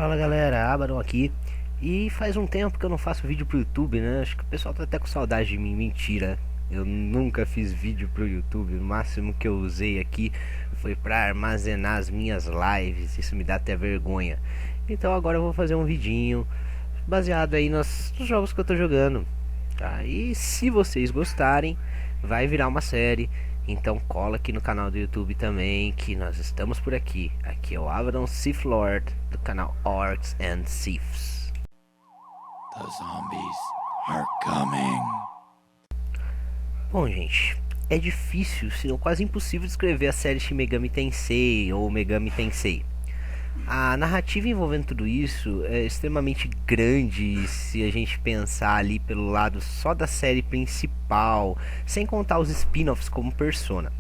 Fala galera, Abaddon aqui. E faz um tempo que eu não faço vídeo pro YouTube, né? Acho que o pessoal tá até com saudade de mim. Mentira, eu nunca fiz vídeo pro YouTube. O máximo que eu usei aqui foi pra armazenar as minhas lives. Isso me dá até vergonha. Então agora eu vou fazer um vidinho baseado aí nos jogos que eu tô jogando, tá? E se vocês gostarem, vai virar uma série. Então cola aqui no canal do YouTube também, que nós estamos por aqui. Aqui é o Abaddon Sith Lord, do canal Orcs and Siths. The zombies are coming. Bom, gente, é difícil, se não quase impossível, descrever a série Shin Megami Tensei ou Megami Tensei. A narrativa envolvendo tudo isso é extremamente grande se a gente pensar ali pelo lado só da série principal, sem contar os spin-offs como Persona.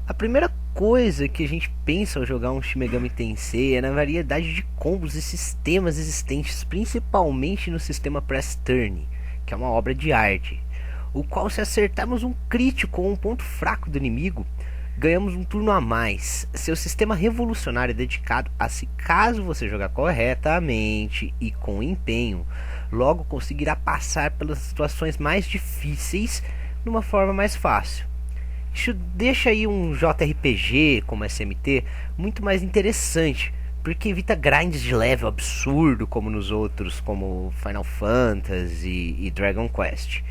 A primeira coisa que a gente pensa ao jogar um Shin Megami Tensei é na variedade de combos e sistemas existentes, principalmente no sistema Press Turn, que é uma obra de arte, o qual, se acertarmos um crítico ou um ponto fraco do inimigo, ganhamos um turno a mais. Seu sistema revolucionário é dedicado a, se caso você jogar corretamente e com empenho, logo conseguirá passar pelas situações mais difíceis de uma forma mais fácil. Isso deixa aí um JRPG como SMT muito mais interessante, porque evita grinds de level absurdo como nos outros, como Final Fantasy e Dragon Quest.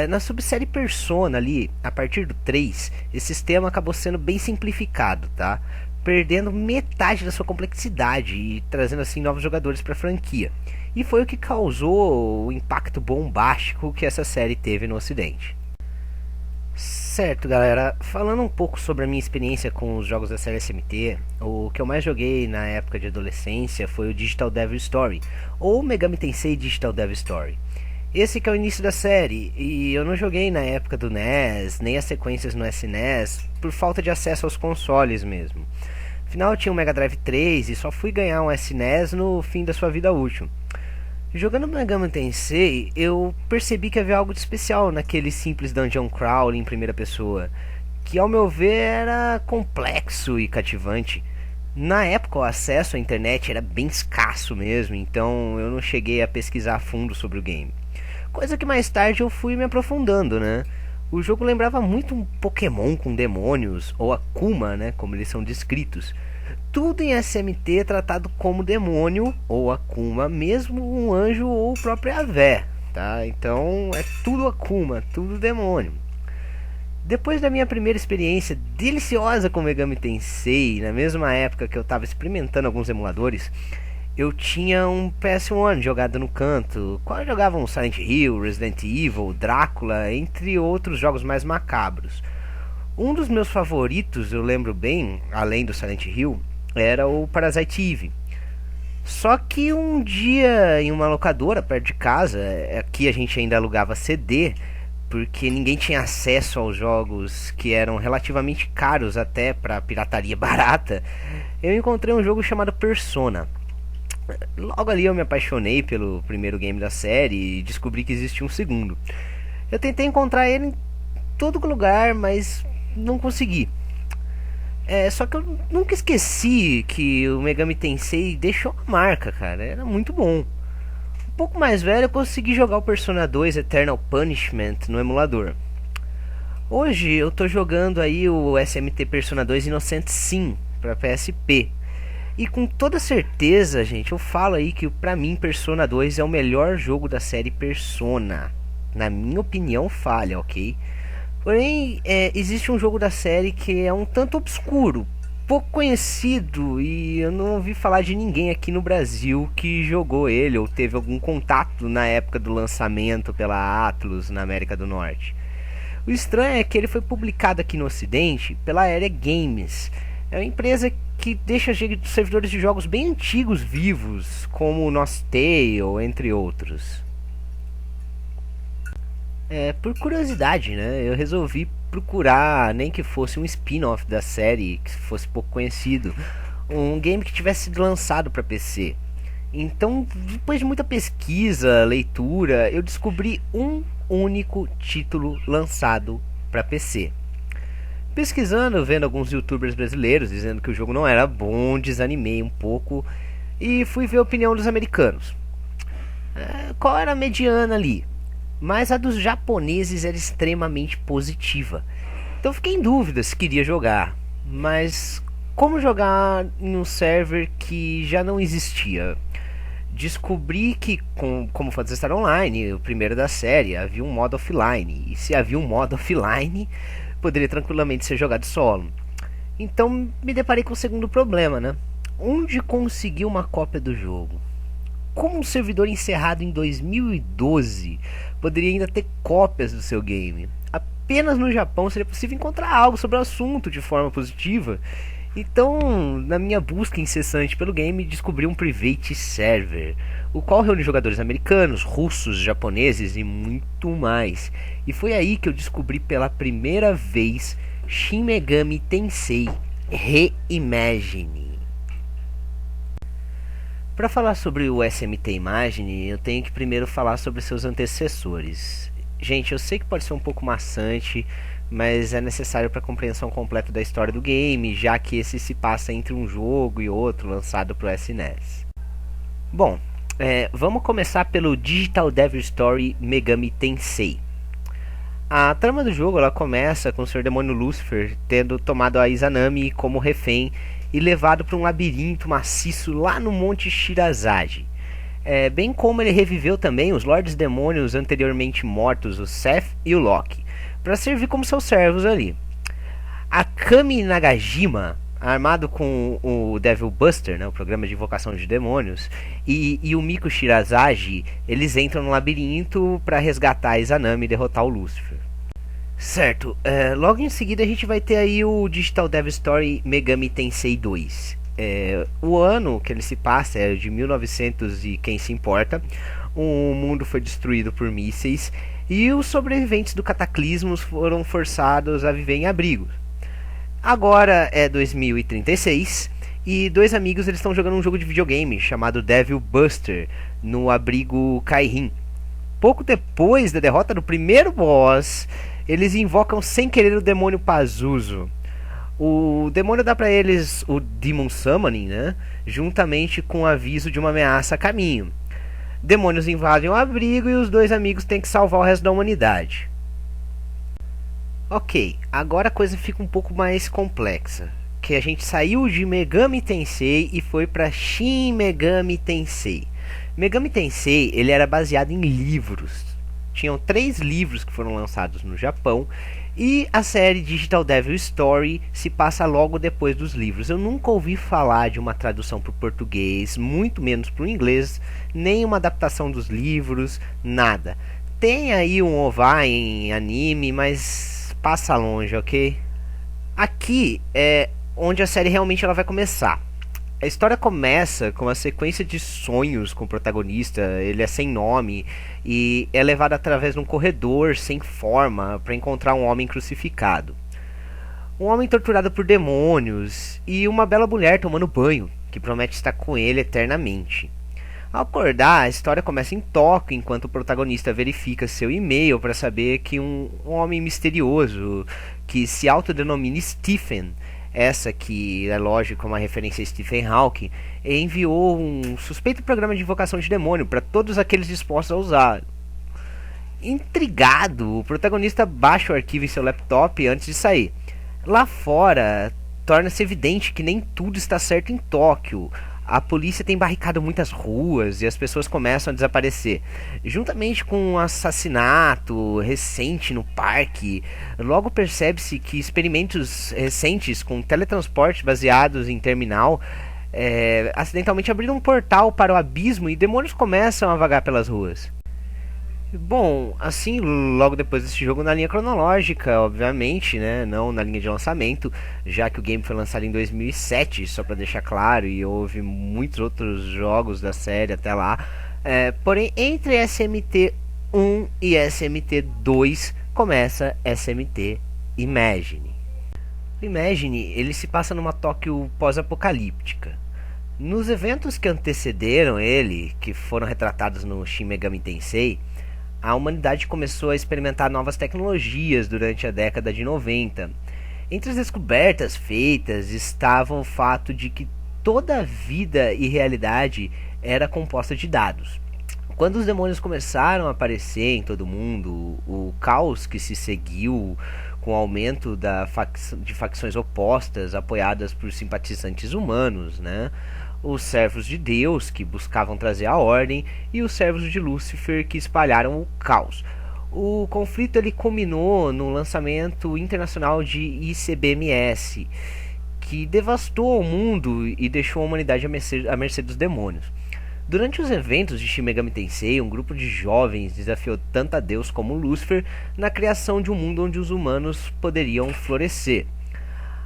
Na subsérie Persona ali, a partir do 3, esse sistema acabou sendo bem simplificado, tá? Perdendo metade da sua complexidade e trazendo assim novos jogadores para a franquia. E foi o que causou o impacto bombástico que essa série teve no ocidente. Certo, galera, falando um pouco sobre a minha experiência com os jogos da série SMT, o que eu mais joguei na época de adolescência foi o Digital Devil Story, ou Megami Tensei Digital Devil Story. Esse que é o início da série, e eu não joguei na época do NES, nem as sequências no SNES, por falta de acesso aos consoles mesmo. Afinal eu tinha um Mega Drive 3 e só fui ganhar um SNES no fim da sua vida útil. Jogando Megami Tensei, eu percebi que havia algo de especial naquele simples dungeon crawl em primeira pessoa, que ao meu ver era complexo e cativante. Na época o acesso à internet era bem escasso mesmo, então eu não cheguei a pesquisar a fundo sobre o game. Coisa que mais tarde eu fui me aprofundando, né? O jogo lembrava muito um Pokémon com demônios, ou Akuma, né, como eles são descritos. Tudo em SMT é tratado como demônio, ou Akuma, mesmo um anjo ou o próprio Avé, tá? Então é tudo Akuma, tudo demônio. Depois da minha primeira experiência deliciosa com Megami Tensei, na mesma época que eu estava experimentando alguns emuladores, eu tinha um PS1 jogado no canto, qual jogavam Silent Hill, Resident Evil, Drácula, entre outros jogos mais macabros. Um dos meus favoritos, eu lembro bem, além do Silent Hill, era o Parasite Eve. Só que um dia em uma locadora perto de casa, aqui a gente ainda alugava CD, porque ninguém tinha acesso aos jogos que eram relativamente caros até para pirataria barata, eu encontrei um jogo chamado Persona. Logo ali eu me apaixonei pelo primeiro game da série e descobri que existia um segundo. Eu tentei encontrar ele em todo lugar, mas não consegui. Só que eu nunca esqueci que o Megami Tensei deixou uma marca, cara. Era muito bom. Um pouco mais velho eu consegui jogar o Persona 2 Eternal Punishment no emulador. Hoje eu tô jogando aí o SMT Persona 2 Innocent Sim para PSP. E com toda certeza, gente, eu falo aí que pra mim Persona 2 é o melhor jogo da série Persona. Na minha opinião, falha, ok? Porém, existe um jogo da série que é um tanto obscuro, pouco conhecido, e eu não ouvi falar de ninguém aqui no Brasil que jogou ele ou teve algum contato na época do lançamento pela Atlus na América do Norte. O estranho é que ele foi publicado aqui no Ocidente pela Area Games. É uma empresa que deixa servidores de jogos bem antigos vivos, como o Lost Tale, entre outros. Por curiosidade, né, eu resolvi procurar, nem que fosse um spin-off da série, que fosse pouco conhecido, um game que tivesse sido lançado para PC. Então, depois de muita pesquisa, leitura, eu descobri um único título lançado para PC. Pesquisando, vendo alguns youtubers brasileiros dizendo que o jogo não era bom, desanimei um pouco e fui ver a opinião dos americanos. Qual era a mediana ali? Mas a dos japoneses era extremamente positiva. Então fiquei em dúvida se queria jogar, mas como jogar em um server que já não existia? Descobri que, como Phantasy Star Online, o primeiro da série, havia um modo offline. E se havia um modo offline, poderia tranquilamente ser jogado solo. Então me deparei com o segundo problema, né? Onde conseguir uma cópia do jogo? Como um servidor encerrado em 2012 poderia ainda ter cópias do seu game? Apenas no Japão seria possível encontrar algo sobre o assunto de forma positiva. Então, na minha busca incessante pelo game, descobri um private server, o qual reúne jogadores americanos, russos, japoneses e muito mais. E foi aí que eu descobri pela primeira vez Shin Megami Tensei Reimagine. Para falar sobre o SMT Imagine, eu tenho que primeiro falar sobre seus antecessores. Gente, eu sei que pode ser um pouco maçante, mas é necessário para a compreensão completa da história do game, já que esse se passa entre um jogo e outro lançado para o SNES. Bom, vamos começar pelo Digital Devil Story Megami Tensei. A trama do jogo ela começa com o Sr. Demônio Lucifer tendo tomado a Izanami como refém e levado para um labirinto maciço lá no Monte Shirazade. Bem como ele reviveu também os Lordes Demônios anteriormente mortos, o Seth e o Loki, para servir como seus servos ali. Akami Nagajima, armado com o Devil Buster, né, o programa de invocação de demônios, e o Miko Shirazade, eles entram no labirinto para resgatar a Izanami e derrotar o Lucifer. Certo, logo em seguida a gente vai ter aí o Digital Devil Story Megami Tensei 2. O ano que ele se passa é de 1900 e quem se importa. O mundo foi destruído por mísseis e os sobreviventes do cataclismo foram forçados a viver em abrigos. Agora é 2036 e dois amigos eles estão jogando um jogo de videogame chamado Devil Buster no abrigo Kairin. Pouco depois da derrota do primeiro boss, eles invocam sem querer o demônio Pazuzu. O demônio dá pra eles o Demon Summoning, né? Juntamente com o aviso de uma ameaça a caminho. Demônios invadem o abrigo e os dois amigos têm que salvar o resto da humanidade. Ok, agora a coisa fica um pouco mais complexa. Que a gente saiu de Megami Tensei e foi pra Shin Megami Tensei. Megami Tensei ele era baseado em livros. Tinham 3 livros que foram lançados no Japão. E a série Digital Devil Story se passa logo depois dos livros. Eu nunca ouvi falar de uma tradução para o português, muito menos para o inglês, nem uma adaptação dos livros, nada. Tem aí um OVA em anime, mas passa longe, ok? Aqui é onde a série realmente ela vai começar. A história começa com uma sequência de sonhos com o protagonista, ele é sem nome e é levado através de um corredor sem forma para encontrar um homem crucificado. Um homem torturado por demônios e uma bela mulher tomando banho, que promete estar com ele eternamente. Ao acordar, a história começa em Tóquio enquanto o protagonista verifica seu e-mail para saber que um homem misterioso que se autodenomina Stephen, essa que é lógico uma referência a Stephen Hawking, enviou um suspeito programa de invocação de demônio para todos aqueles dispostos a usar. Intrigado, o protagonista baixa o arquivo em seu laptop antes de sair. Lá fora, torna-se evidente que nem tudo está certo em Tóquio. A polícia tem barricado muitas ruas e as pessoas começam a desaparecer. Juntamente com um assassinato recente no parque, logo percebe-se que experimentos recentes com teletransporte baseados em terminal acidentalmente abriram um portal para o abismo e demônios começam a vagar pelas ruas. Bom, assim, logo depois desse jogo na linha cronológica, obviamente, né, não na linha de lançamento, já que o game foi lançado em 2007, só para deixar claro, e houve muitos outros jogos da série até lá. Porém, entre SMT1 e SMT2 começa SMT Imagine. O Imagine, ele se passa numa Tóquio pós-apocalíptica. Nos eventos que antecederam ele, que foram retratados no Shin Megami Tensei, a humanidade começou a experimentar novas tecnologias durante a década de 90. Entre as descobertas feitas estava o fato de que toda a vida e realidade era composta de dados. Quando os demônios começaram a aparecer em todo mundo, o caos que se seguiu com o aumento de facções opostas apoiadas por simpatizantes humanos, né? Os servos de Deus, que buscavam trazer a ordem, e os servos de Lúcifer, que espalharam o caos. O conflito ele culminou no lançamento internacional de ICBMS, que devastou o mundo e deixou a humanidade à mercê dos demônios. Durante os eventos de Shin Megami Tensei, um grupo de jovens desafiou tanto a Deus como Lúcifer na criação de um mundo onde os humanos poderiam florescer.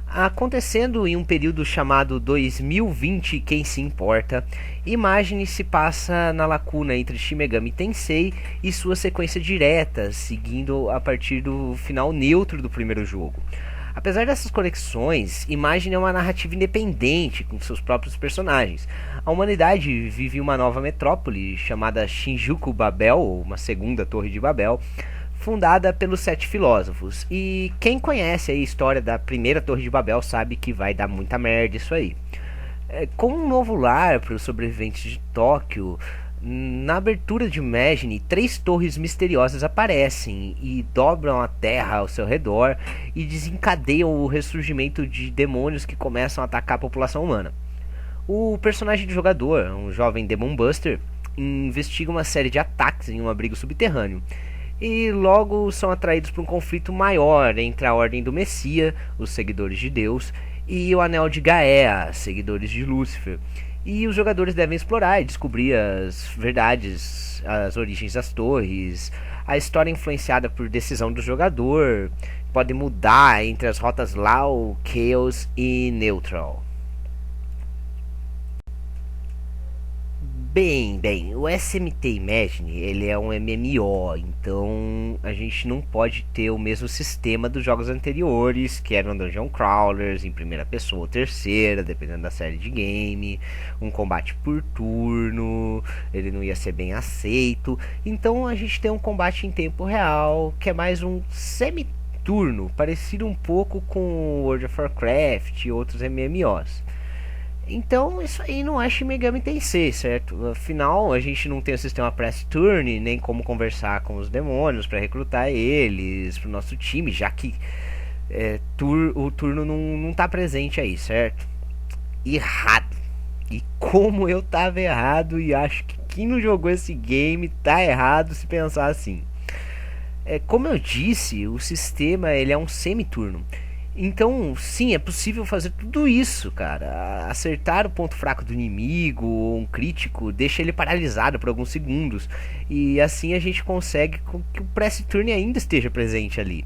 Acontecendo em um período chamado 2020, quem se importa, Imagine se passa na lacuna entre Shin Megami Tensei e sua sequência direta, seguindo a partir do final neutro do primeiro jogo. Apesar dessas conexões, Imagine é uma narrativa independente, com seus próprios personagens. A humanidade vive em uma nova metrópole chamada Shinjuku Babel, ou uma segunda Torre de Babel, fundada pelos 7 filósofos. E quem conhece a história da primeira Torre de Babel sabe que vai dar muita merda isso aí. Com um novo lar para os sobreviventes de Tóquio, na abertura de Imagine, 3 torres misteriosas aparecem e dobram a terra ao seu redor e desencadeiam o ressurgimento de demônios que começam a atacar a população humana. O personagem do jogador, um jovem Demon Buster, investiga uma série de ataques em um abrigo subterrâneo e logo são atraídos por um conflito maior entre a Ordem do Messia, os seguidores de Deus, e o Anel de Gaea, seguidores de Lúcifer. E os jogadores devem explorar e descobrir as verdades, as origens das torres. A história influenciada por decisão do jogador pode mudar entre as rotas Law, Chaos e Neutral. Bem, o SMT Imagine, ele é um MMO, então a gente não pode ter o mesmo sistema dos jogos anteriores, que eram Dungeon Crawlers, em primeira pessoa ou terceira, dependendo da série de game, um combate por turno, ele não ia ser bem aceito, então a gente tem um combate em tempo real, que é mais um semi-turno, parecido um pouco com World of Warcraft e outros MMOs. Então isso aí não é Shin Megami Tensei, certo? Afinal, a gente não tem o sistema Press Turn, nem como conversar com os demônios para recrutar eles pro nosso time, já que o turno não tá presente aí, certo? Errado. E como eu tava errado, e acho que quem não jogou esse game tá errado se pensar assim. Como eu disse, o sistema ele é um semi-turno. Então, sim, é possível fazer tudo isso, cara. Acertar o ponto fraco do inimigo ou um crítico deixa ele paralisado por alguns segundos. E assim a gente consegue que o press turn ainda esteja presente ali.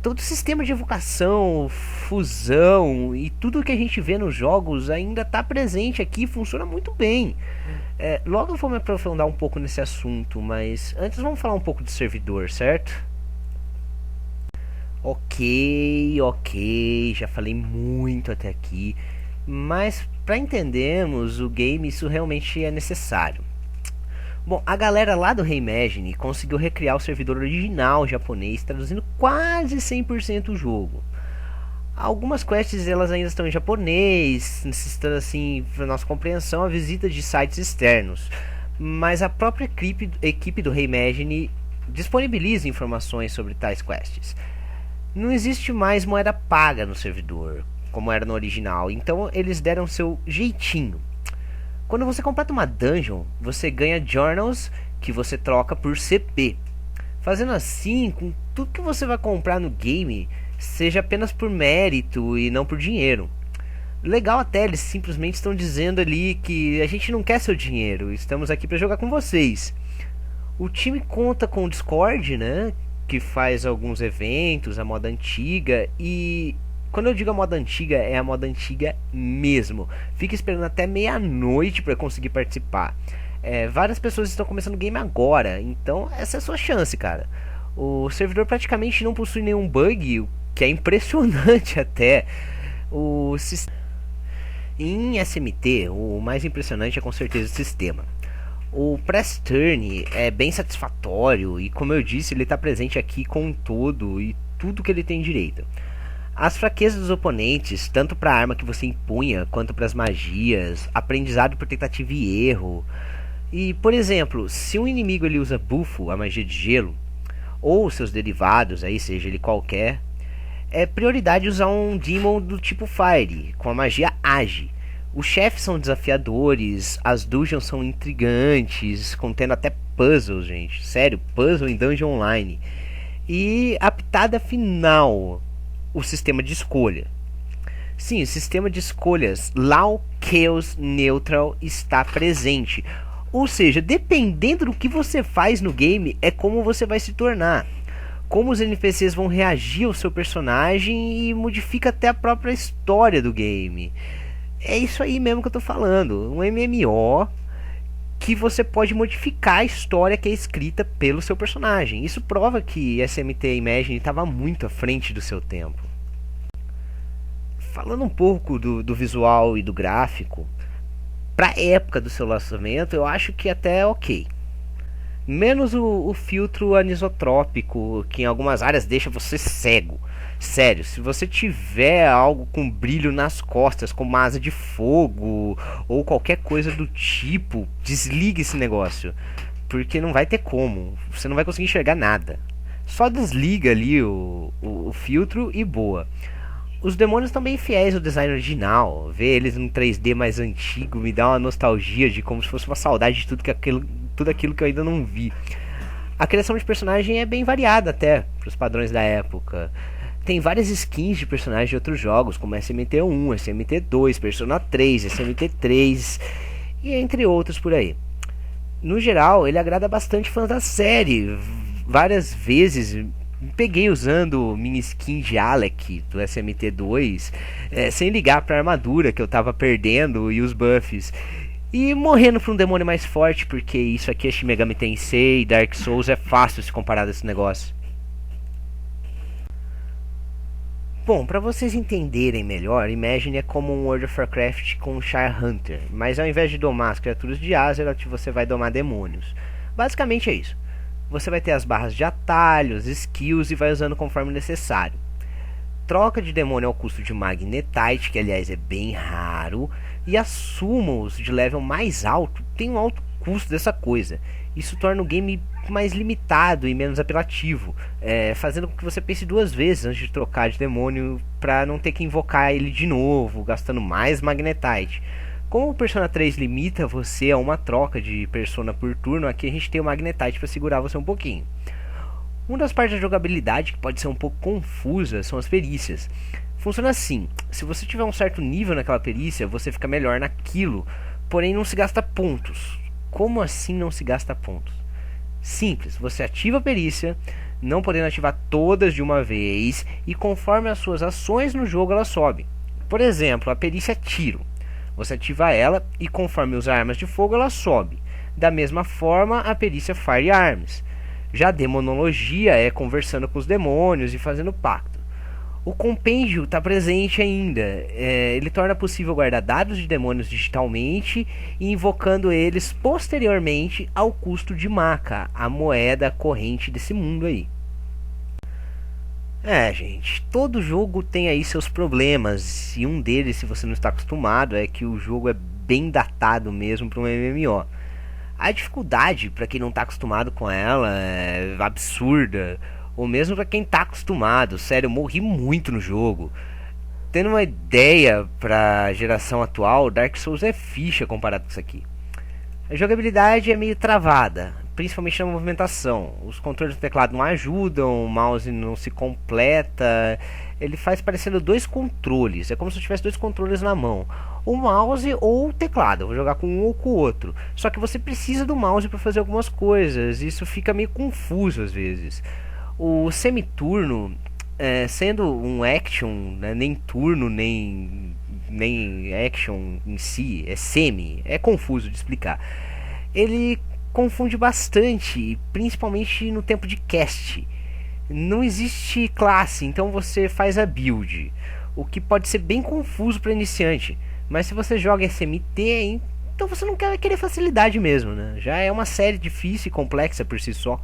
Todo o sistema de evocação, fusão e tudo que a gente vê nos jogos ainda está presente aqui e funciona muito bem. Logo eu vou me aprofundar um pouco nesse assunto, mas antes vamos falar um pouco de servidor, certo? Ok, já falei muito até aqui, mas para entendermos o game isso realmente é necessário. Bom, a galera lá do Reimagine conseguiu recriar o servidor original japonês, traduzindo quase 100% o jogo. Algumas quests elas ainda estão em japonês, necessitando assim, para nossa compreensão, a visita de sites externos, mas a própria equipe do Reimagine disponibiliza informações sobre tais quests. Não existe mais moeda paga no servidor, como era no original, então eles deram seu jeitinho. Quando você completa uma dungeon, você ganha journals que você troca por CP. Fazendo assim, com tudo que você vai comprar no game, seja apenas por mérito e não por dinheiro. Legal até, eles simplesmente estão dizendo ali que a gente não quer seu dinheiro, estamos aqui para jogar com vocês. O time conta com o Discord, né? Que faz alguns eventos, a moda antiga, e quando eu digo a moda antiga, é a moda antiga mesmo. Fica esperando até meia-noite para conseguir participar. Várias pessoas estão começando o game agora, então essa é a sua chance, cara. O servidor praticamente não possui nenhum bug, o que é impressionante até. Em SMT, o mais impressionante é com certeza o sistema. O press turn é bem satisfatório e, como eu disse, ele está presente aqui com todo e tudo que ele tem direito. As fraquezas dos oponentes, tanto para a arma que você empunha, quanto para as magias, aprendizado por tentativa e erro. E, por exemplo, se um inimigo ele usa bufo, a magia de gelo, ou seus derivados, aí seja ele qualquer, é prioridade usar um Demon do tipo Fire, com a magia Age. Os chefes são desafiadores, as dungeons são intrigantes, contendo até puzzles, gente. Sério, puzzle em Dungeon Online. E a pitada final, o sistema de escolha. Sim, o sistema de escolhas Law Chaos Neutral está presente. Ou seja, dependendo do que você faz no game, é como você vai se tornar. Como os NPCs vão reagir ao seu personagem e modifica até a própria história do game. É isso aí mesmo que eu tô falando. Um MMO que você pode modificar a história que é escrita pelo seu personagem. Isso prova que SMT Imagine estava muito à frente do seu tempo. Falando um pouco do visual e do gráfico, pra época do seu lançamento, eu acho que até é ok. Menos o filtro anisotrópico, que em algumas áreas deixa você cego. Sério, se você tiver algo com brilho nas costas, como uma asa de fogo ou qualquer coisa do tipo, desligue esse negócio, porque não vai ter como, você não vai conseguir enxergar nada. Só desliga ali o filtro e boa. Os demônios estão bem fiéis ao design original. Ver eles num 3D mais antigo me dá uma nostalgia de como se fosse uma saudade de tudo aquilo que eu ainda não vi. A criação de personagem é bem variada até para os padrões da época. Tem várias skins de personagens de outros jogos, como SMT1, SMT2, Persona 3, SMT3 e entre outros por aí. No geral, ele agrada bastante fãs da série. Várias vezes peguei usando mini skin de Alec do SMT2, sem ligar para a armadura que eu tava perdendo e os buffs. E morrendo pra um demônio mais forte, porque isso aqui é Shin Megami Tensei, Dark Souls, é fácil se comparar desse negócio. Bom, para vocês entenderem melhor, Imagine é como um World of Warcraft com Shire Hunter, mas ao invés de domar as criaturas de Azeroth, você vai domar demônios. Basicamente é isso. Você vai ter as barras de atalhos, skills e vai usando conforme necessário. Troca de demônio ao custo de Magnetite, que aliás é bem raro, e as summons de level mais alto tem um alto custo dessa coisa. Isso torna o game mais limitado e menos apelativo, fazendo com que você pense duas vezes antes de trocar de demônio para não ter que invocar ele de novo, gastando mais Magnetite. Como o Persona 3 limita você a uma troca de Persona por turno, aqui a gente tem o Magnetite para segurar você um pouquinho. Uma das partes da jogabilidade que pode ser um pouco confusa são as perícias. Funciona assim: se você tiver um certo nível naquela perícia, você fica melhor naquilo, porém não se gasta pontos. Como assim não se gasta pontos? Simples, você ativa a perícia, não podendo ativar todas de uma vez, e conforme as suas ações no jogo ela sobe. Por exemplo, a perícia tiro. Você ativa ela e conforme usa armas de fogo ela sobe. Da mesma forma a perícia Firearms. Já a demonologia é conversando com os demônios e fazendo pacto. O compêndio está presente ainda. Ele torna possível guardar dados de demônios digitalmente e invocando eles posteriormente ao custo de Maca, a moeda corrente desse mundo aí. Gente, todo jogo tem aí seus problemas, e um deles, se você não está acostumado, é que o jogo é bem datado mesmo para um MMO. A dificuldade, para quem não está acostumado com ela, é absurda, ou mesmo para quem está acostumado. Sério, eu morri muito no jogo. Tendo uma ideia para a geração atual, Dark Souls é ficha comparado com isso aqui. A jogabilidade é meio travada, principalmente na movimentação. Os controles do teclado não ajudam, o mouse não se completa. Ele faz parecendo dois controles. É como se eu tivesse dois controles na mão: o mouse ou o teclado. Eu vou jogar com um ou com o outro. Só que você precisa do mouse para fazer algumas coisas. Isso fica meio confuso às vezes. O semiturno, sendo um action, né, nem turno nem action em si, é semi, é confuso de explicar. Ele confunde bastante, principalmente no tempo de cast. Não existe classe, então você faz a build, o que pode ser bem confuso para iniciante. Mas se você joga SMT, então você não quer querer facilidade mesmo, né? Já é uma série difícil e complexa por si só.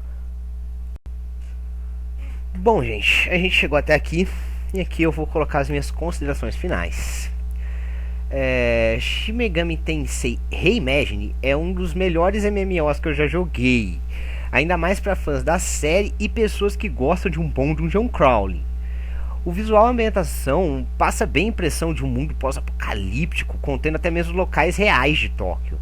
Bom, gente, a gente chegou até aqui. e aqui eu vou colocar as minhas considerações finais. Shin Megami Tensei Reimagine é um dos melhores MMOs que eu já joguei, ainda mais para fãs da série e pessoas que gostam de um bom dungeon crawling. O visual e a ambientação passa bem a impressão de um mundo pós-apocalíptico, contendo até mesmo locais reais de Tóquio.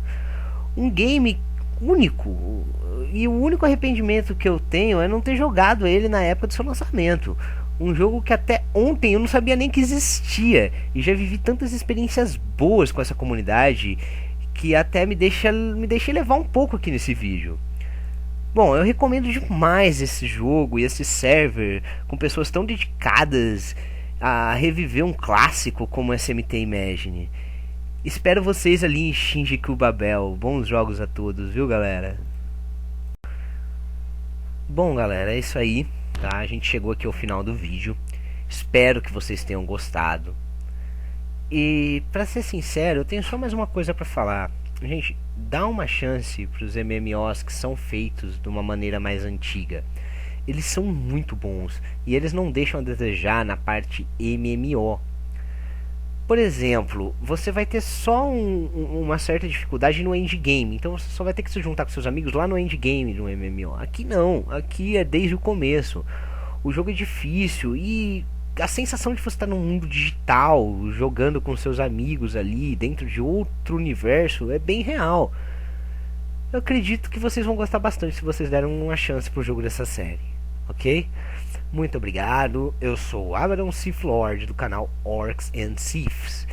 Um game único, e o único arrependimento que eu tenho é não ter jogado ele na época do seu lançamento. Um jogo que até ontem eu não sabia nem que existia, e já vivi tantas experiências boas com essa comunidade que até me deixa levar um pouco aqui nesse vídeo. Bom, eu recomendo demais esse jogo e esse server com pessoas tão dedicadas a reviver um clássico como SMT Imagine. Espero vocês ali em Shinjuku Babel. Bons jogos a todos, viu, galera? Bom, galera, é isso aí, tá? A gente chegou aqui ao final do vídeo. Espero que vocês tenham gostado. E, pra ser sincero, eu tenho só mais uma coisa pra falar. Gente, dá uma chance pros MMOs que são feitos de uma maneira mais antiga. Eles são muito bons e eles não deixam a desejar na parte MMO. Por exemplo, você vai ter só uma certa dificuldade no endgame, então você só vai ter que se juntar com seus amigos lá no endgame do MMO. Aqui não, aqui é desde o começo. O jogo é difícil e a sensação de você estar num mundo digital, jogando com seus amigos ali, dentro de outro universo, é bem real. Eu acredito que vocês vão gostar bastante se vocês deram uma chance pro jogo dessa série, ok? Muito obrigado, eu sou o Abaddon Sith Lord do canal Orcs and Siths.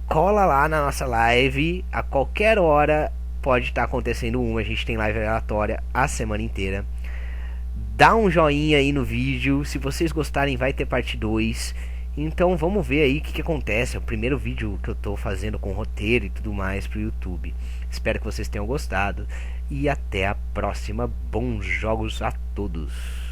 Cola lá na nossa live, a qualquer hora pode estar acontecendo uma, a gente tem live aleatória a semana inteira. Dá um joinha aí no vídeo, se vocês gostarem vai ter parte 2. Então vamos ver aí o que acontece. É o primeiro vídeo que eu tô fazendo com roteiro e tudo mais pro YouTube. Espero que vocês tenham gostado e até a próxima. Bons jogos a todos.